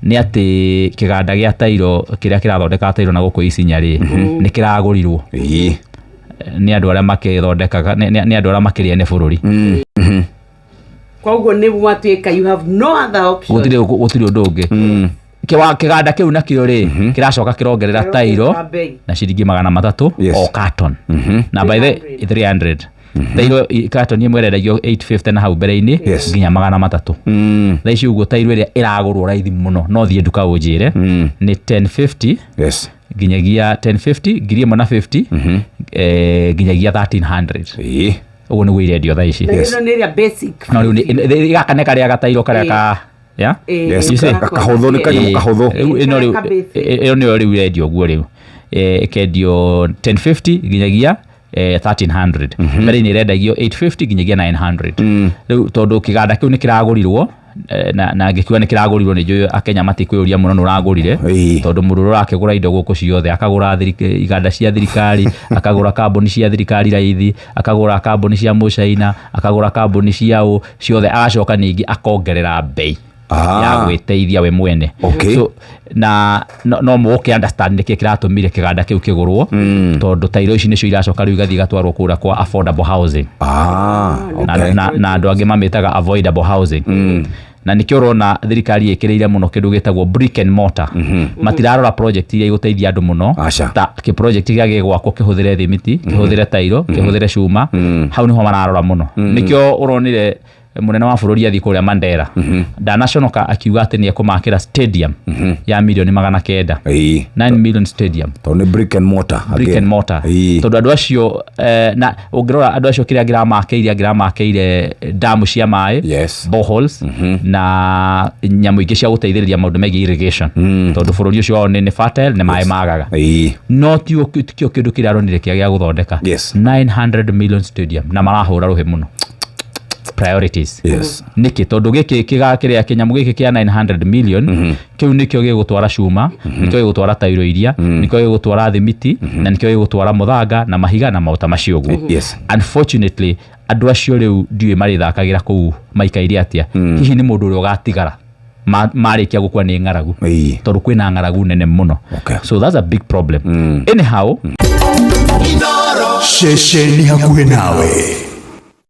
nĩ atĩ kĩganda gĩa tairo kĩrĩa kĩrathondeka tairo na gũkũ Isinya rĩ nĩ kĩragũrirwo nĩ andũ arĩa makĩthondekaga nĩ andũ arĩa makĩrĩa nĩ bũrũri. Koguo nĩ gwatuĩka you have no other option. Gũtirĩ ũndũ ũngĩ. Kĩganda kĩu nakĩo rĩ kĩracoka kĩrongerera tairo na ciringi 300 o carton. Na by the 300. Tairo carton ĩmwe ĩrendagio 850 na hau mbere-inĩ nginya 300. Thaa ici ũguo tairo ĩrĩa ĩragũrwo raithi mũno no thiĩ nduka ũnjĩre nĩ 1050 nginyagia 1050 ngiri 150 nginyagia 1300. Ũguo nĩguo irendio thaa ici. Na ĩno nĩ ĩrĩa basic. No rĩu gaka nĩ karĩa gatairo karĩa ka kahũthũ nĩ kanyamũ kahũthũ. Ĩyo nĩyo rĩu irendio ũguo rĩu ĩkendio 1050 nginyagia 1300. Mbere-inĩ ĩrendagio 850 nginyagia 900. Rĩu tondũ kĩganda kĩu nĩ kĩragũrirwo na ngĩkiuga nĩ kĩragũrirwo nĩ njũĩ Akenya matikwĩyũria mũno nĩ ũragũrire tondũ mũndũ ũrakĩgũra indo gũkũ ciothe akagũra iganda cia thirikari akagũra kambuni cia thirikari raithi akagũra kambuni cia mũcaina akagũra kambuni ciao ciothe agacoka ningĩ akongerera bei ya gwĩteithia we mwene. So na no mũke understand nĩkĩ kĩratũmire kĩganda kĩu kĩgũrwo tondũ tairo ici nĩcio iracoka rĩu igathiĩ gatwarwo kũra kwa affordable housing. Na andũ angĩ mamĩtaga avoidable housing. Na nĩkĩo ũrona thirikari ĩkĩrĩire mũno kĩndũ gĩtagwo brick and mortar. Matirarora project iria igũteithia andũ mũno ta kĩ project kĩrĩa gĩgwakwo kĩhũthĩre thimiti kĩhũthĩre tairo kĩhũthĩre cuma hau nĩho mararora mũno. Nĩkĩo ũronire munene wa bũrũri athi kũrĩa Mandera ndanaconoka akiuga atĩ nĩ ekũmakĩra stadium ya milioni 900 9 million stadium tondũ brick and mortar tondũ andũ acio na ũngĩrora andũ acio kĩrĩa ngiramakĩire damu cia maĩ boreholes na nyamũ ingĩ cia gũteithĩrĩria maũndũ megiĩ irrigation tondũ bũrũri ũcio wao nĩ fertile nĩ maĩ magaga no kĩo kĩndũ kĩrĩa aronire gĩa gũthondeka 900 million stadium na marahũra rũhĩ mũno priorities. Niki tondu giki kĩrĩa kĩnyamũ gĩkĩ kĩa 900 million kĩu nĩkĩo gĩgũtwara cuma nĩkĩo gĩgũtwara tairo iria nĩkĩo gĩgũtwara thimiti na nĩkĩo gĩgũtwara mũthanga na mahiga na maũta macio ũguo. Unfortunately andũ acio rĩu ndiũĩ marĩthakagĩra kũu maikaire atĩa hihi nĩ mũndũ ũrĩa ũgatigara marĩkia gũkua nĩ ng'aragu tondũ kwĩna ng'aragu nene mũno. So that's a big problem. Anyhow Shesheni hakuhe nawe.